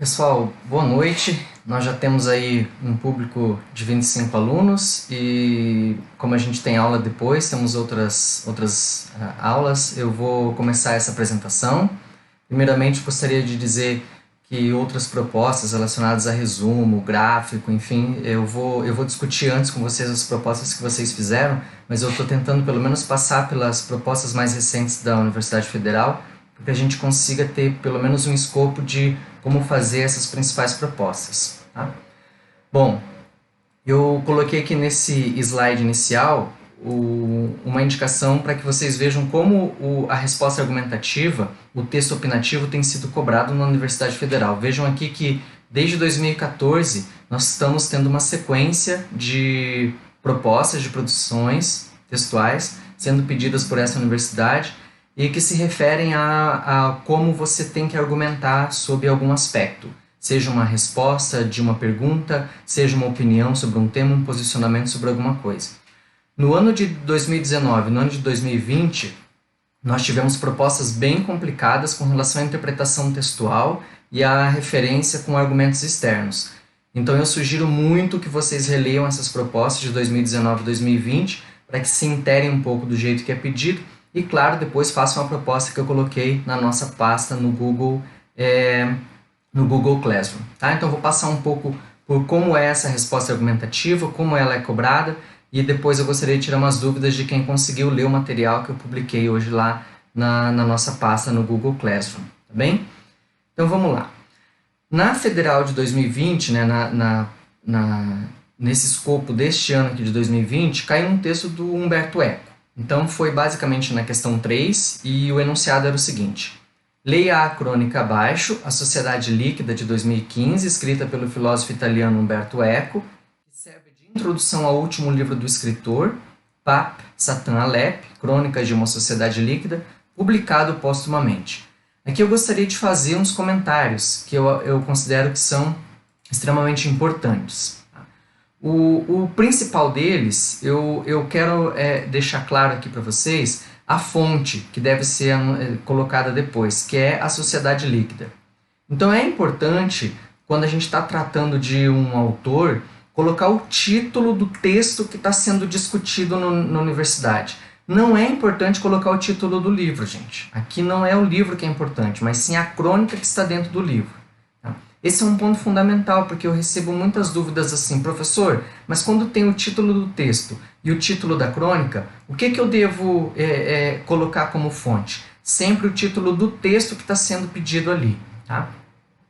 Pessoal, boa noite. Nós já temos aí um público de 25 alunos e como a gente tem aula depois, temos outras aulas, eu vou começar essa apresentação. Primeiramente, gostaria de dizer que outras propostas relacionadas a resumo, gráfico, enfim, eu vou discutir antes com vocês as propostas que vocês fizeram, mas eu estou tentando pelo menos passar pelas propostas mais recentes da Universidade Federal, para que a gente consiga ter pelo menos um escopo de como fazer essas principais propostas. Tá? Bom, eu coloquei aqui nesse slide inicial uma indicação para que vocês vejam como a resposta argumentativa, o texto opinativo, tem sido cobrado na Universidade Federal. Vejam aqui que desde 2014 nós estamos tendo uma sequência de propostas de produções textuais sendo pedidas por essa universidade e que se referem a como você tem que argumentar sobre algum aspecto, seja uma resposta de uma pergunta, seja uma opinião sobre um tema, um posicionamento sobre alguma coisa. No ano de 2019, no ano de 2020, nós tivemos propostas bem complicadas com relação à interpretação textual e à referência com argumentos externos. Então eu sugiro muito que vocês releiam essas propostas de 2019 e 2020 para que se interem um pouco do jeito que é pedido. E, claro, depois façam a proposta que eu coloquei na nossa pasta no Google Classroom. Tá? Então, vou passar um pouco por como é essa resposta argumentativa, como ela é cobrada, e depois eu gostaria de tirar umas dúvidas de quem conseguiu ler o material que eu publiquei hoje lá na nossa pasta no Google Classroom. Tá bem? Então, vamos lá. Na Federal de 2020, né, nesse escopo deste ano aqui de 2020, caiu um texto do Humberto Eco. Então, foi basicamente na questão 3 e o enunciado era o seguinte. Leia a crônica abaixo, A Sociedade Líquida, de 2015, escrita pelo filósofo italiano Umberto Eco, que serve de introdução ao último livro do escritor, Pape Satan Alep, Crônicas de uma Sociedade Líquida, publicado póstumamente. Aqui eu gostaria de fazer uns comentários que eu considero que são extremamente importantes. O principal deles, eu quero deixar claro aqui para vocês a fonte que deve ser colocada depois, que é a sociedade líquida. Então é importante, quando a gente está tratando de um autor, colocar o título do texto que está sendo discutido na universidade. Não é importante colocar o título do livro, gente. Aqui não é o livro que é importante, mas sim a crônica que está dentro do livro. Esse é um ponto fundamental, porque eu recebo muitas dúvidas assim, professor, mas quando tem o título do texto e o título da crônica, o que eu devo colocar como fonte? Sempre o título do texto que está sendo pedido ali. Tá?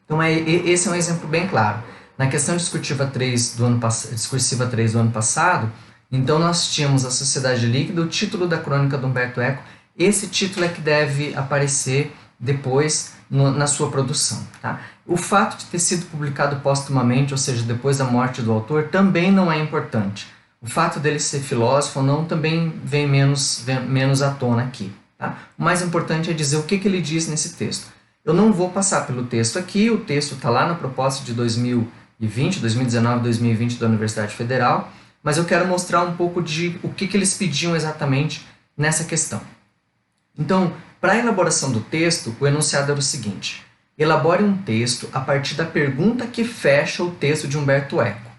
Então, esse é um exemplo bem claro. Na questão discursiva 3 do ano passado, então nós tínhamos a Sociedade Líquida, o título da crônica do Humberto Eco, esse título é que deve aparecer depois na sua produção. Tá? O fato de ter sido publicado póstumamente, ou seja, depois da morte do autor, também não é importante. O fato dele ser filósofo ou não também vem menos à tona aqui. Tá? O mais importante é dizer o que ele diz nesse texto. Eu não vou passar pelo texto aqui, o texto está lá na proposta de 2019, 2020 da Universidade Federal, mas eu quero mostrar um pouco de o que eles pediam exatamente nessa questão. Então, para a elaboração do texto, o enunciado era o seguinte. Elabore um texto a partir da pergunta que fecha o texto de Humberto Eco.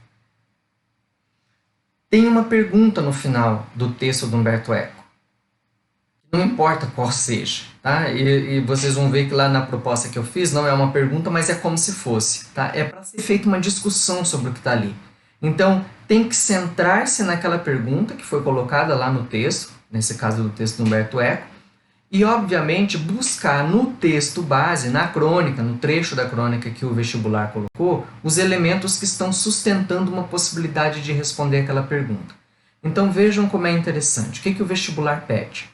Tem uma pergunta no final do texto de Humberto Eco. Não importa qual seja. Tá? E vocês vão ver que lá na proposta que eu fiz não é uma pergunta, mas é como se fosse. Tá? É para ser feita uma discussão sobre o que está ali. Então, tem que centrar-se naquela pergunta que foi colocada lá no texto, nesse caso do texto de Humberto Eco, e, obviamente, buscar no texto base, na crônica, no trecho da crônica que o vestibular colocou, os elementos que estão sustentando uma possibilidade de responder aquela pergunta. Então, vejam como é interessante. O que o vestibular pede?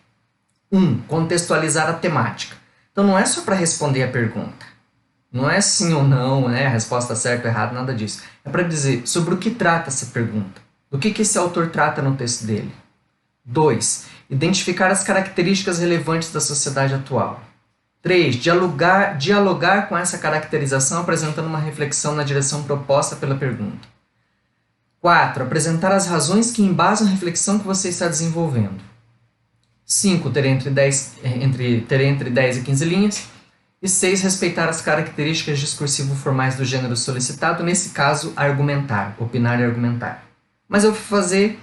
1. Contextualizar a temática. Então, não é só para responder a pergunta. Não é sim ou não, né? A resposta certa ou errada, nada disso. É para dizer sobre o que trata essa pergunta. Do que esse autor trata no texto dele. 2. Identificar as características relevantes da sociedade atual. 3. Dialogar com essa caracterização apresentando uma reflexão na direção proposta pela pergunta. 4. Apresentar as razões que embasam a reflexão que você está desenvolvendo. 5. Ter entre 10 e 15 linhas. E 6, respeitar as características discursivo-formais do gênero solicitado, nesse caso, argumentar, opinar e argumentar. Mas eu vou fazer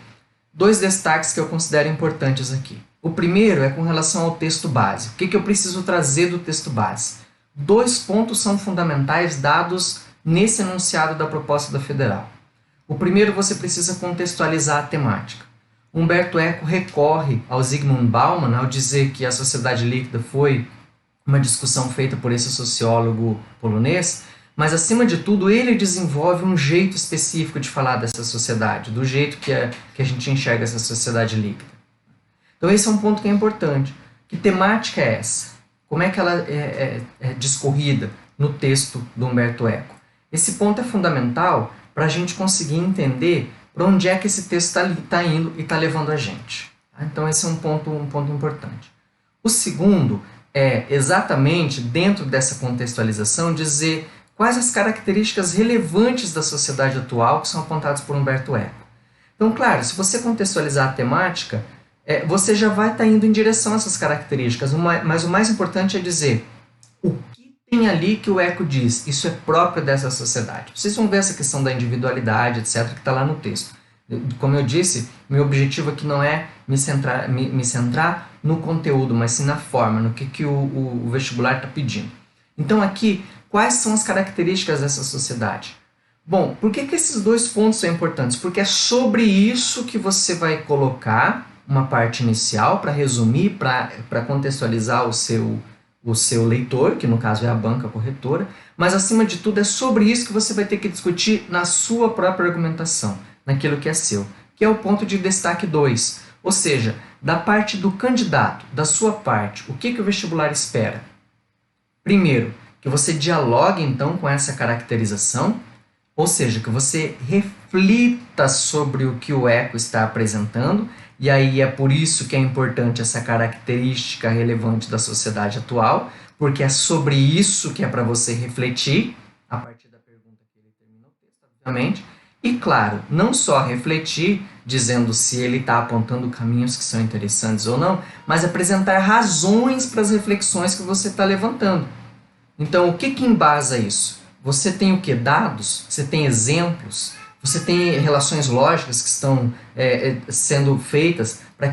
2 destaques que eu considero importantes aqui. O primeiro é com relação ao texto base. O que eu preciso trazer do texto base? 2 pontos são fundamentais dados nesse enunciado da proposta da Federal. O primeiro, você precisa contextualizar a temática. Humberto Eco recorre ao Zygmunt Bauman ao dizer que a sociedade líquida foi uma discussão feita por esse sociólogo polonês, mas acima de tudo ele desenvolve um jeito específico de falar dessa sociedade, do jeito que a gente enxerga essa sociedade líquida. Então esse é um ponto que é importante. Que temática é essa? Como é que ela é discorrida no texto do Humberto Eco? Esse ponto é fundamental para a gente conseguir entender para onde é que esse texto está indo e está levando a gente. Então esse é um ponto importante. O segundo é exatamente, dentro dessa contextualização, dizer quais as características relevantes da sociedade atual que são apontadas por Humberto Eco. Então, claro, se você contextualizar a temática, você já vai estar indo em direção a essas características, mas o mais importante é dizer o que tem ali que o Eco diz, isso é próprio dessa sociedade. Vocês vão ver essa questão da individualidade, etc., que está lá no texto. Como eu disse, meu objetivo aqui não é me centrar no conteúdo, mas sim na forma, no que o vestibular está pedindo. Então aqui, quais são as características dessa sociedade? Bom, por que esses 2 pontos são importantes? Porque é sobre isso que você vai colocar uma parte inicial para resumir, para contextualizar o seu leitor, que no caso é a banca corretora, mas acima de tudo é sobre isso que você vai ter que discutir na sua própria argumentação, naquilo que é seu, que é o ponto de destaque 2, ou seja, da parte do candidato, da sua parte, o que o vestibular espera? Primeiro, que você dialogue então com essa caracterização, ou seja, que você reflita sobre o que o Eco está apresentando, e aí é por isso que é importante essa característica relevante da sociedade atual, porque é sobre isso que é para você refletir, a partir da pergunta que ele termina o texto, obviamente. E, claro, não só refletir, dizendo se ele está apontando caminhos que são interessantes ou não, mas apresentar razões para as reflexões que você está levantando. Então, o que embasa isso? Você tem o quê? Dados? Você tem exemplos? Você tem relações lógicas que estão sendo feitas para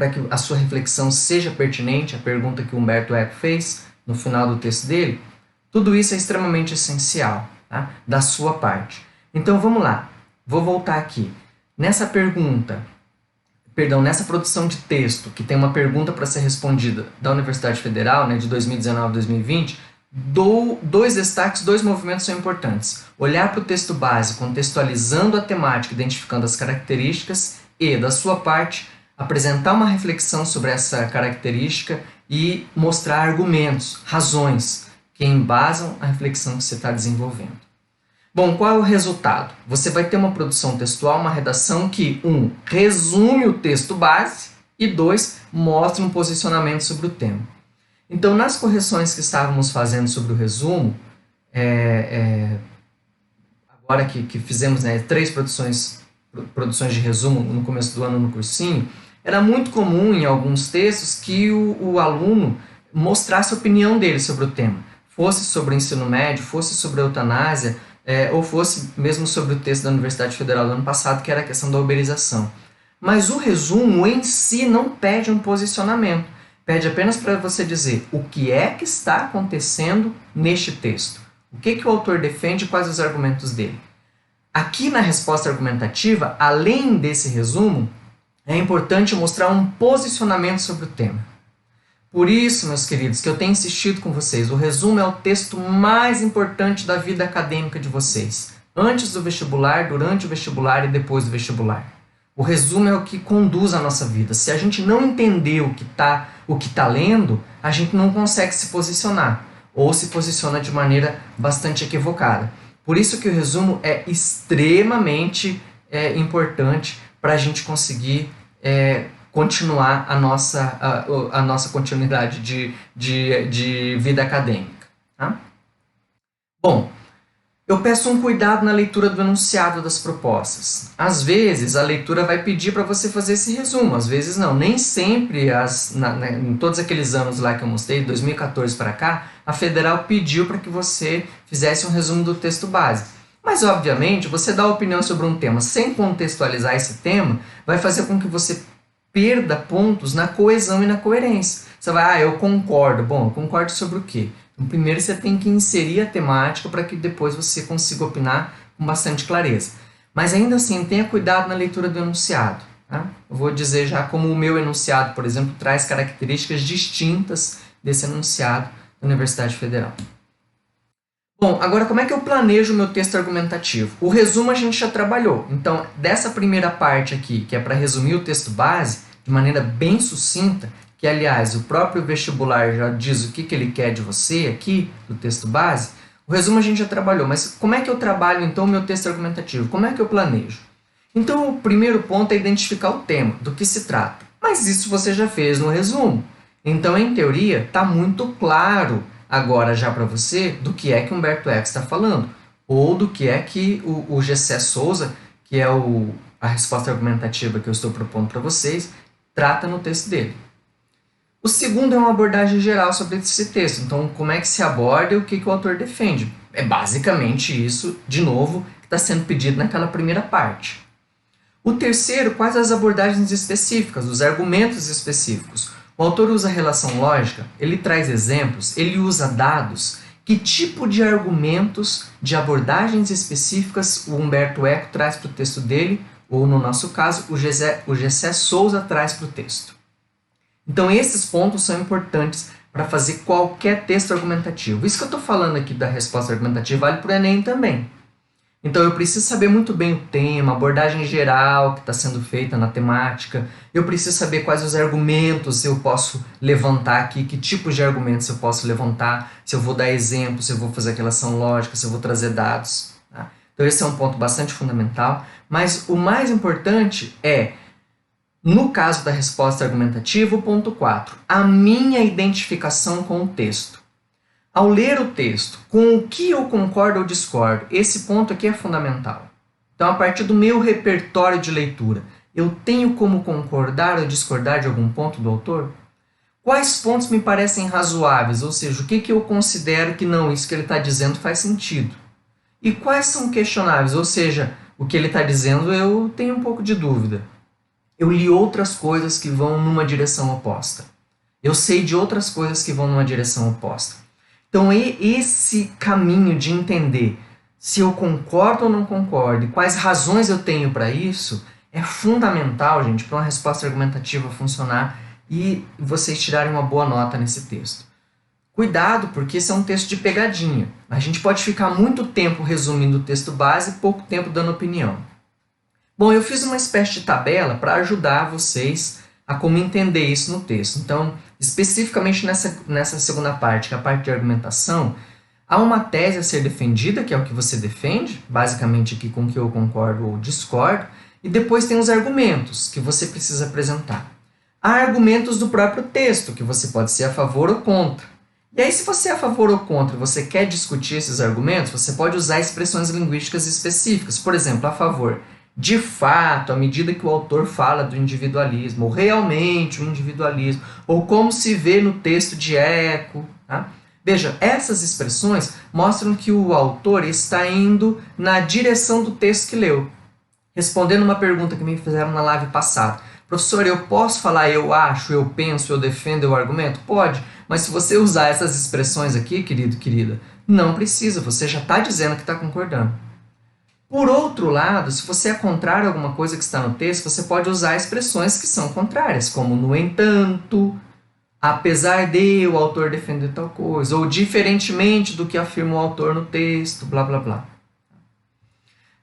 que a sua reflexão seja pertinente à pergunta que o Humberto Eco fez no final do texto dele? Tudo isso é extremamente essencial, tá? Da sua parte. Então, vamos lá. Vou voltar aqui. Nessa produção de texto, que tem uma pergunta para ser respondida da Universidade Federal, de 2019 a 2020, dou 2 destaques, 2 movimentos são importantes. Olhar para o texto base, contextualizando a temática, identificando as características, e, da sua parte, apresentar uma reflexão sobre essa característica e mostrar argumentos, razões, que embasam a reflexão que você está desenvolvendo. Bom, qual é o resultado? Você vai ter uma produção textual, uma redação que, 1, resume o texto base e 2, mostra um posicionamento sobre o tema. Então, nas correções que estávamos fazendo sobre o resumo, agora que fizemos 3 produções de resumo no começo do ano no cursinho, era muito comum em alguns textos que o aluno mostrasse a opinião dele sobre o tema. Fosse sobre o ensino médio, fosse sobre a eutanásia, ou fosse mesmo sobre o texto da Universidade Federal do ano passado, que era a questão da uberização. Mas o resumo em si não pede um posicionamento, pede apenas para você dizer o que é que está acontecendo neste texto, o que o autor defende e quais os argumentos dele. Aqui na resposta argumentativa, além desse resumo, é importante mostrar um posicionamento sobre o tema. Por isso, meus queridos, que eu tenho insistido com vocês, o resumo é o texto mais importante da vida acadêmica de vocês. Antes do vestibular, durante o vestibular e depois do vestibular. O resumo é o que conduz a nossa vida. Se a gente não entender o que tá lendo, a gente não consegue se posicionar. Ou se posiciona de maneira bastante equivocada. Por isso que o resumo é extremamente importante para a gente conseguir continuar a nossa continuidade de vida acadêmica. Tá? Bom, Eu peço um cuidado na leitura do enunciado das propostas. Às vezes, a leitura vai pedir para você fazer esse resumo, às vezes não. Nem sempre, em todos aqueles anos lá que eu mostrei, 2014 para cá, a Federal pediu para que você fizesse um resumo do texto base. Mas, obviamente, você dar opinião sobre um tema sem contextualizar esse tema vai fazer com que você perda pontos na coesão e na coerência. Você vai, eu concordo. Bom, eu concordo sobre o quê? Então, primeiro você tem que inserir a temática para que depois você consiga opinar com bastante clareza. Mas ainda assim, tenha cuidado na leitura do enunciado. Tá? Eu vou dizer já como o meu enunciado, por exemplo, traz características distintas desse enunciado da Universidade Federal. Bom, agora como é que eu planejo o meu texto argumentativo? O resumo a gente já trabalhou. Então, dessa primeira parte aqui, que é para resumir o texto base, de maneira bem sucinta, que aliás o próprio vestibular já diz o que ele quer de você aqui, do texto base, o resumo a gente já trabalhou, mas como é que eu trabalho então o meu texto argumentativo? Como é que eu planejo? Então o primeiro ponto é identificar o tema, do que se trata. Mas isso você já fez no resumo. Então, em teoria, está muito claro agora já para você do que é que Humberto Eco está falando, ou do que é que o Gessé Souza, que é a resposta argumentativa que eu estou propondo para vocês, trata no texto dele. O segundo é uma abordagem geral sobre esse texto. Então, como é que se aborda e o que o autor defende? É basicamente isso, de novo, que está sendo pedido naquela primeira parte. O terceiro, quais as abordagens específicas, os argumentos específicos. O autor usa relação lógica, ele traz exemplos, ele usa dados. Que tipo de argumentos, de abordagens específicas o Humberto Eco traz para o texto dele, ou no nosso caso, o Gessé Souza traz para o texto. Então, esses pontos são importantes para fazer qualquer texto argumentativo. Isso que eu estou falando aqui da resposta argumentativa vale para o Enem também. Então, eu preciso saber muito bem o tema, a abordagem geral que está sendo feita na temática. Eu preciso saber quais os argumentos eu posso levantar aqui, que tipos de argumentos eu posso levantar, se eu vou dar exemplos, se eu vou fazer relação lógica, se eu vou trazer dados. Tá? Então, esse é um ponto bastante fundamental. Mas o mais importante é, no caso da resposta argumentativa, o ponto 4, a minha identificação com o texto. Ao ler o texto, com o que eu concordo ou discordo, esse ponto aqui é fundamental. Então, a partir do meu repertório de leitura, eu tenho como concordar ou discordar de algum ponto do autor? Quais pontos me parecem razoáveis, ou seja, o que eu considero que não, isso que ele está dizendo faz sentido? E quais são questionáveis, ou seja, o que ele está dizendo eu tenho um pouco de dúvida. Eu li outras coisas que vão numa direção oposta. Eu sei de outras coisas que vão numa direção oposta. Então, esse caminho de entender se eu concordo ou não concordo e quais razões eu tenho para isso é fundamental, gente, para uma resposta argumentativa funcionar e vocês tirarem uma boa nota nesse texto. Cuidado, porque esse é um texto de pegadinha. A gente pode ficar muito tempo resumindo o texto base e pouco tempo dando opinião. Bom, eu fiz uma espécie de tabela para ajudar vocês a como entender isso no texto. Então, especificamente nessa segunda parte, que é a parte de argumentação, há uma tese a ser defendida, que é o que você defende, basicamente aqui com que eu concordo ou discordo, e depois tem os argumentos que você precisa apresentar. Há argumentos do próprio texto, que você pode ser a favor ou contra. E aí, se você é a favor ou contra e você quer discutir esses argumentos, você pode usar expressões linguísticas específicas. Por exemplo, a favor. De fato, à medida que o autor fala do individualismo, ou realmente o individualismo, ou como se vê no texto de Eco. Tá? Veja, essas expressões mostram que o autor está indo na direção do texto que leu. Respondendo uma pergunta que me fizeram na live passada. Professor, eu posso falar eu acho, eu penso, eu defendo, eu argumento? Pode, mas se você usar essas expressões aqui, querido, querida, não precisa, você já está dizendo que está concordando. Por outro lado, se você é contrário a alguma coisa que está no texto, você pode usar expressões que são contrárias, como no entanto, apesar de o autor defender tal coisa, ou diferentemente do que afirma o autor no texto, blá blá blá.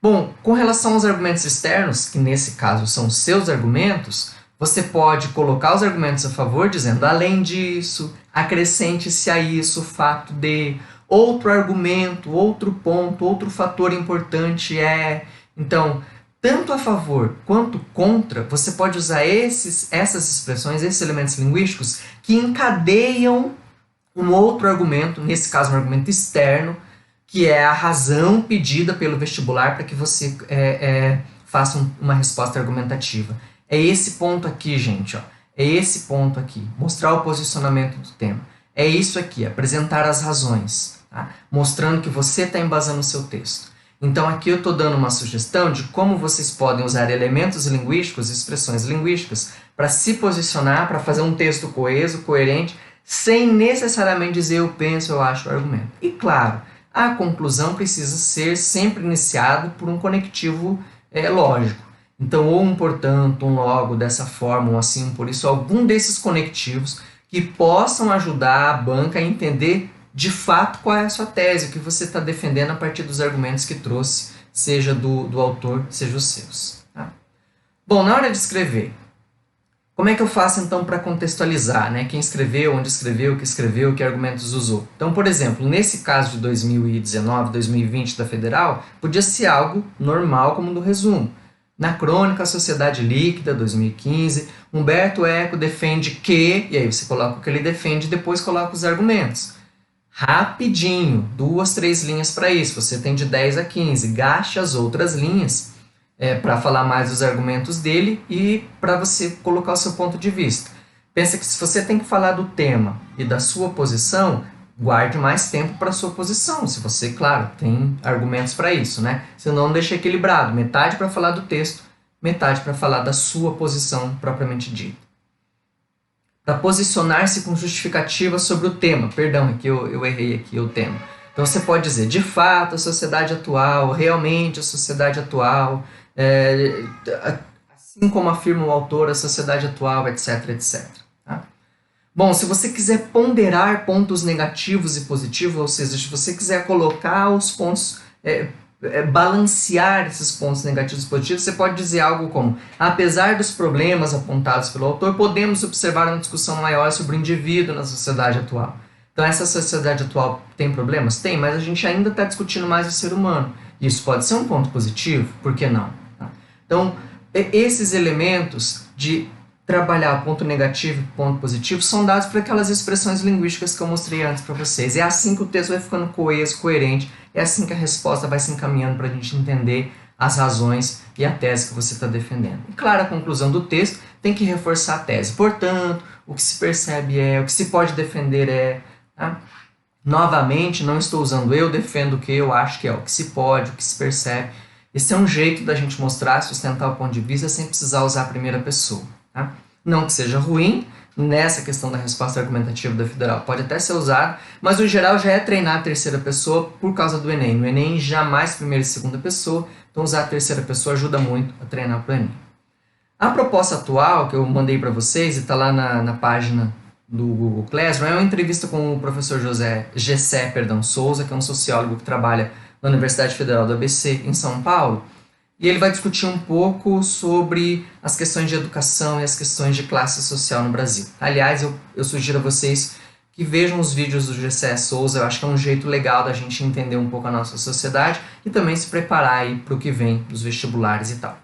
Bom, com relação aos argumentos externos, que nesse caso são seus argumentos, você pode colocar os argumentos a favor dizendo, além disso, acrescente-se a isso o fato de... Outro argumento, outro ponto, outro fator importante é... Então, tanto a favor quanto contra, você pode usar essas expressões, esses elementos linguísticos que encadeiam um outro argumento, nesse caso um argumento externo, que é a razão pedida pelo vestibular para que você faça uma resposta argumentativa. É esse ponto aqui, gente, ó. É esse ponto aqui, mostrar o posicionamento do tema. É isso aqui, apresentar as razões, tá? Mostrando que você está embasando o seu texto. Então aqui eu estou dando uma sugestão de como vocês podem usar elementos linguísticos, expressões linguísticas, para se posicionar, para fazer um texto coeso, coerente, sem necessariamente dizer eu penso, eu acho, o argumento. E claro, a conclusão precisa ser sempre iniciada por um conectivo lógico. Então, ou um portanto, um logo, dessa forma, um assim, um por isso, algum desses conectivos que possam ajudar a banca a entender de fato qual é a sua tese, o que você está defendendo a partir dos argumentos que trouxe, seja do autor, seja os seus. Tá? Bom, na hora de escrever, como é que eu faço então para contextualizar, né? Quem escreveu, onde escreveu, que argumentos usou? Então, por exemplo, nesse caso de 2019, 2020 da Federal, podia ser algo normal como no resumo. Na crônica, a Sociedade Líquida, 2015, Humberto Eco defende que, e aí você coloca o que ele defende e depois coloca os argumentos. Rapidinho, 2, 3 linhas para isso, você tem de 10 a 15, gaste as outras linhas para falar mais dos argumentos dele e para você colocar o seu ponto de vista. Pensa que se você tem que falar do tema e da sua posição, guarde mais tempo para a sua posição, se você, claro, tem argumentos para isso, né? Senão não deixa equilibrado, metade para falar do texto, metade para falar da sua posição propriamente dita. Para posicionar-se com justificativa sobre o tema, perdão, aqui eu errei aqui o tema. Então você pode dizer, de fato, a sociedade atual, realmente a sociedade atual, assim como afirma o autor, a sociedade atual, etc, etc. Tá? Bom, se você quiser ponderar pontos negativos e positivos, ou seja, se você quiser colocar os pontos, balancear esses pontos negativos e positivos, você pode dizer algo como, apesar dos problemas apontados pelo autor, podemos observar uma discussão maior sobre o indivíduo na sociedade atual. Então, essa sociedade atual tem problemas? Tem, mas a gente ainda está discutindo mais o ser humano. Isso pode ser um ponto positivo, por que não? Tá? Então, esses elementos de trabalhar ponto negativo e ponto positivo são dados por aquelas expressões linguísticas que eu mostrei antes para vocês. É assim que o texto vai ficando coeso, coerente, é assim que a resposta vai se encaminhando para a gente entender as razões e a tese que você está defendendo. E claro, a conclusão do texto tem que reforçar a tese. Portanto, o que se percebe o que se pode defender Tá? Novamente, não estou usando eu defendo o que eu acho que é, o que se pode, o que se percebe. Esse é um jeito da gente mostrar, sustentar o ponto de vista sem precisar usar a primeira pessoa. Tá? Não que seja ruim, nessa questão da resposta argumentativa da Federal pode até ser usado, mas o geral já é treinar a terceira pessoa por causa do Enem. No Enem, jamais primeira e segunda pessoa, então usar a terceira pessoa ajuda muito a treinar para o Enem. A proposta atual, que eu mandei para vocês, e está lá na página do Google Classroom, é uma entrevista com o professor Gessé Souza, que é um sociólogo que trabalha na Universidade Federal do ABC, em São Paulo, e ele vai discutir um pouco sobre as questões de educação e as questões de classe social no Brasil. Aliás, eu sugiro a vocês que vejam os vídeos do Gessé Souza, eu acho que é um jeito legal da gente entender um pouco a nossa sociedade e também se preparar para o que vem dos vestibulares e tal.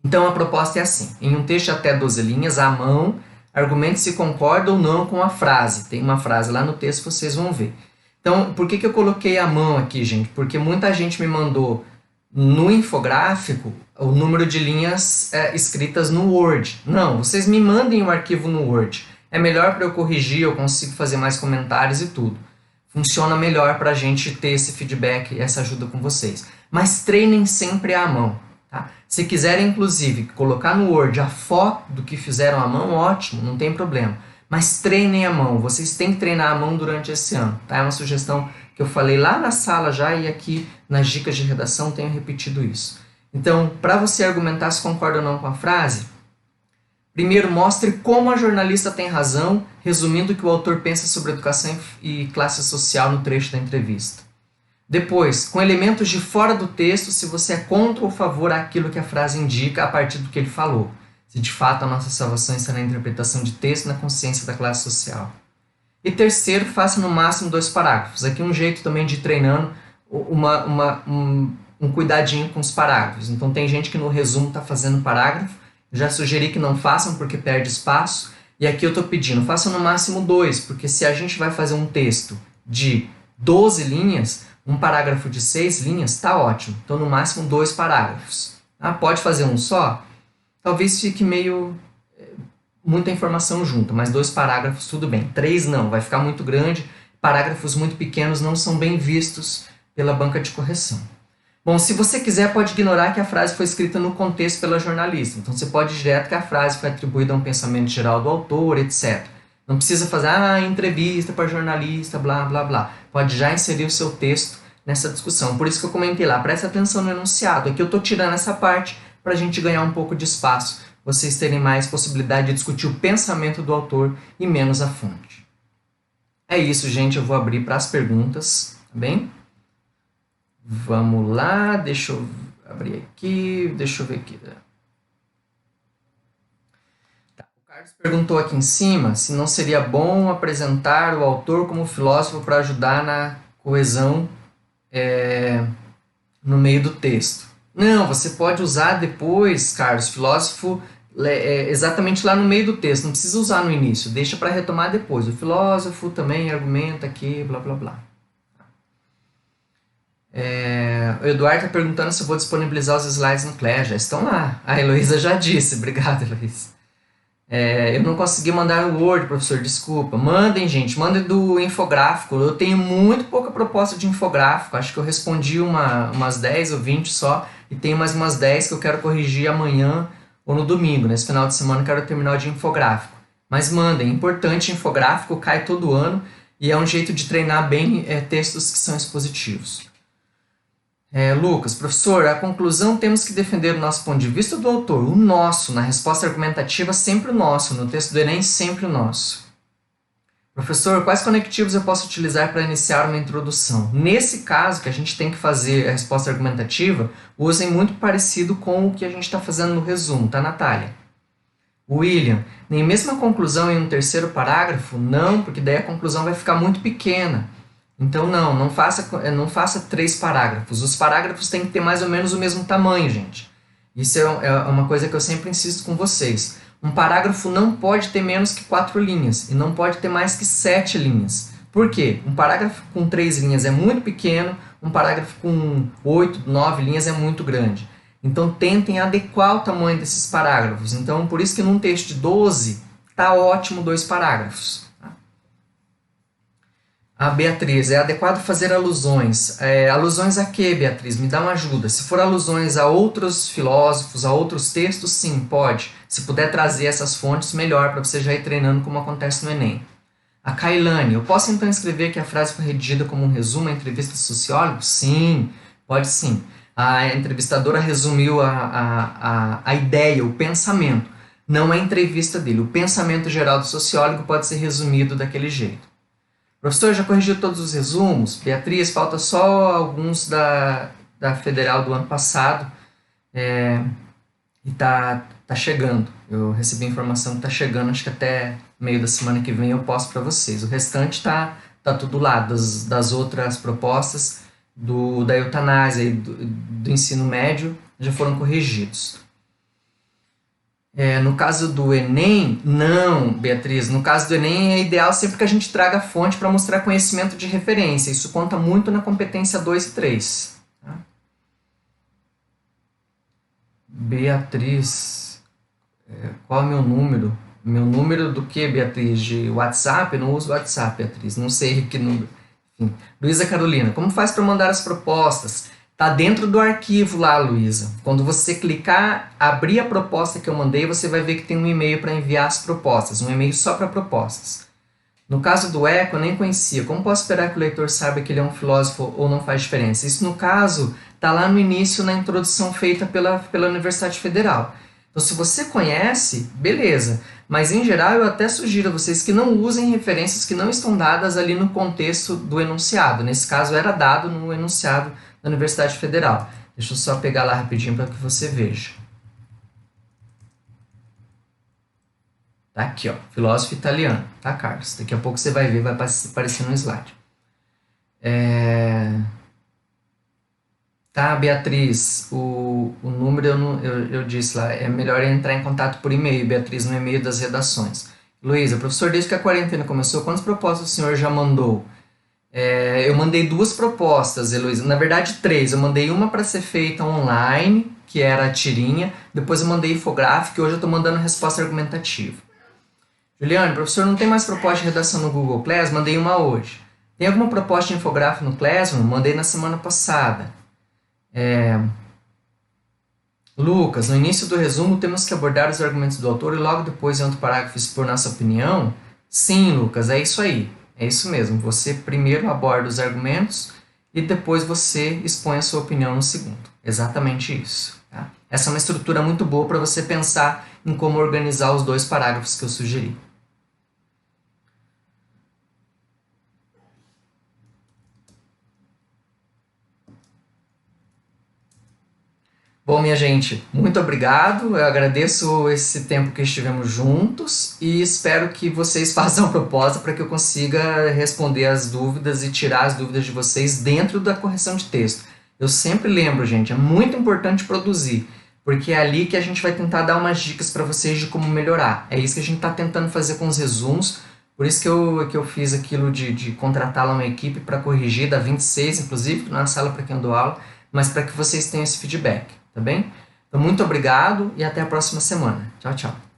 Então a proposta é assim, em um texto até 12 linhas, à mão, argumente se concorda ou não com a frase. Tem uma frase lá no texto que vocês vão ver. Então, por que eu coloquei a mão aqui, gente? Porque muita gente me mandou no infográfico o número de linhas escritas no Word. Não, vocês me mandem o arquivo no Word. É melhor para eu corrigir, eu consigo fazer mais comentários e tudo. Funciona melhor para a gente ter esse feedback e essa ajuda com vocês. Mas treinem sempre à mão. Tá? Se quiserem, inclusive, colocar no Word a foto do que fizeram à mão, ótimo, não tem problema. Mas treinem a mão, vocês têm que treinar a mão durante esse ano. Tá? É uma sugestão que eu falei lá na sala já e aqui nas dicas de redação tenho repetido isso. Então, para você argumentar se concorda ou não com a frase, primeiro mostre como a jornalista tem razão, resumindo o que o autor pensa sobre educação e classe social no trecho da entrevista. Depois, com elementos de fora do texto, se você é contra ou a favor daquilo que a frase indica a partir do que ele falou. Se de fato a nossa salvação está na interpretação de texto na consciência da classe social. E terceiro, faça no máximo 2 parágrafos. Aqui um jeito também de ir treinando um cuidadinho com os parágrafos. Então tem gente que no resumo está fazendo parágrafo. Já sugeri que não façam porque perde espaço. E aqui eu estou pedindo, façam no máximo 2, porque se a gente vai fazer um texto de 12 linhas, Um parágrafo de 6 linhas está ótimo. Então, no máximo, 2 parágrafos. Ah, pode fazer um só? Talvez fique meio... muita informação junto, mas 2 parágrafos tudo bem. 3 não, vai ficar muito grande. Parágrafos muito pequenos não são bem vistos pela banca de correção. Bom, se você quiser, pode ignorar que a frase foi escrita no contexto pela jornalista. Então, você pode ir direto que a frase foi atribuída a um pensamento geral do autor, etc. Não precisa fazer, entrevista para jornalista, blá, blá, blá. Pode já inserir o seu texto nessa discussão. Por isso que eu comentei lá, presta atenção no enunciado. Aqui eu estou tirando essa parte para a gente ganhar um pouco de espaço, vocês terem mais possibilidade de discutir o pensamento do autor e menos a fonte. É isso, gente. Eu vou abrir para as perguntas, tá bem? Vamos lá, deixa eu abrir aqui, deixa eu ver aqui. Tá. O Carlos perguntou aqui em cima se não seria bom apresentar o autor como filósofo para ajudar na coesão no meio do texto. Não, você pode usar depois, Carlos, filósofo exatamente lá no meio do texto, não precisa usar no início, deixa para retomar depois. O filósofo também argumenta aqui, blá, blá, blá. O Eduardo está perguntando se eu vou disponibilizar os slides no Class. Já estão lá. A Heloísa já disse. Obrigado, Heloísa. Eu não consegui mandar o Word, professor, desculpa. Mandem, gente. Mandem do infográfico. Eu tenho muito pouca proposta de infográfico. Acho que eu respondi umas 10 ou 20 só. E tem mais umas 10 que eu quero corrigir amanhã ou no domingo. Nesse final de semana eu quero terminar o de infográfico. Mas mandem. É importante, infográfico cai todo ano. E é um jeito de treinar bem textos que são expositivos. Lucas, professor, a conclusão temos que defender o nosso ponto de vista do autor, o nosso, na resposta argumentativa sempre o nosso, no texto do Enem sempre o nosso. Professor, quais conectivos eu posso utilizar para iniciar uma introdução? Nesse caso, que a gente tem que fazer a resposta argumentativa, usem muito parecido com o que a gente está fazendo no resumo, tá, Natália? William, nem mesmo a conclusão em um terceiro parágrafo? Não, porque daí a conclusão vai ficar muito pequena. Então, não faça 3 parágrafos. Os parágrafos têm que ter mais ou menos o mesmo tamanho, gente. Isso é uma coisa que eu sempre insisto com vocês. Um parágrafo não pode ter menos que 4 linhas e não pode ter mais que 7 linhas. Por quê? Um parágrafo com 3 linhas é muito pequeno, um parágrafo com 8, 9 linhas é muito grande. Então, tentem adequar o tamanho desses parágrafos. Então, por isso que num texto de 12, está ótimo 2 parágrafos. A Beatriz, é adequado fazer alusões. Alusões a quê, Beatriz? Me dá uma ajuda. Se for alusões a outros filósofos, a outros textos, sim, pode. Se puder trazer essas fontes, melhor, para você já ir treinando como acontece no Enem. A Kailane, eu posso então escrever que a frase foi redigida como um resumo à entrevista sociólogo? Sim, pode sim. A entrevistadora resumiu a ideia, o pensamento. Não a entrevista dele. O pensamento geral do sociólogo pode ser resumido daquele jeito. Professor, já corrigiu todos os resumos? Beatriz, falta só alguns da Federal do ano passado e tá chegando. Eu recebi a informação que tá chegando, acho que até meio da semana que vem eu posto para vocês. O restante tá tudo lá, das outras propostas da eutanásia e do ensino médio já foram corrigidos. No caso do Enem, não, Beatriz, no caso do Enem é ideal sempre que a gente traga a fonte para mostrar conhecimento de referência. Isso conta muito na competência 2 e 3. Tá? Beatriz, qual é o meu número? Meu número do que, Beatriz? De WhatsApp? Eu não uso WhatsApp, Beatriz, não sei que número. Enfim. Luísa Carolina, como faz para mandar as propostas? Está dentro do arquivo lá, Luísa. Quando você clicar, abrir a proposta que eu mandei, você vai ver que tem um e-mail para enviar as propostas, um e-mail só para propostas. No caso do Eco, eu nem conhecia. Como posso esperar que o leitor saiba que ele é um filósofo ou não faz diferença? Isso, no caso, está lá no início, na introdução feita pela Universidade Federal. Então, se você conhece, beleza. Mas, em geral, eu até sugiro a vocês que não usem referências que não estão dadas ali no contexto do enunciado. Nesse caso, era dado no enunciado da Universidade Federal. Deixa eu só pegar lá rapidinho para que você veja. Tá aqui, ó, filósofo italiano, tá, Carlos? Daqui a pouco você vai ver, vai aparecer no slide. Tá, Beatriz, o número eu disse lá, é melhor entrar em contato por e-mail, Beatriz, no e-mail das redações. Luísa, professor, desde que a quarentena começou, quantas propostas o senhor já mandou? Eu mandei 2 propostas, Heloísa. Na verdade, 3. Eu mandei uma para ser feita online, que era a tirinha. Depois eu mandei infográfico e hoje eu estou mandando resposta argumentativa. Juliane, professor, não tem mais proposta de redação no Google Class? Mandei uma hoje. Tem alguma proposta de infográfico no Classroom? Mandei na semana passada. Lucas, no início do resumo temos que abordar os argumentos do autor e logo depois em outro parágrafo expor nossa opinião? Sim, Lucas, é isso aí. É isso mesmo. Você primeiro aborda os argumentos e depois você expõe a sua opinião no segundo. Exatamente isso. Tá? Essa é uma estrutura muito boa para você pensar em como organizar os 2 parágrafos que eu sugeri. Bom, minha gente, muito obrigado. Eu agradeço esse tempo que estivemos juntos e espero que vocês façam a proposta para que eu consiga responder as dúvidas e tirar as dúvidas de vocês dentro da correção de texto. Eu sempre lembro, gente, é muito importante produzir, porque é ali que a gente vai tentar dar umas dicas para vocês de como melhorar. É isso que a gente está tentando fazer com os resumos, por isso que eu fiz aquilo de contratar lá uma equipe para corrigir, da 26, inclusive, na sala para quem eu dou aula, mas para que vocês tenham esse feedback. Tá bem? Então, muito obrigado e até a próxima semana. Tchau, tchau.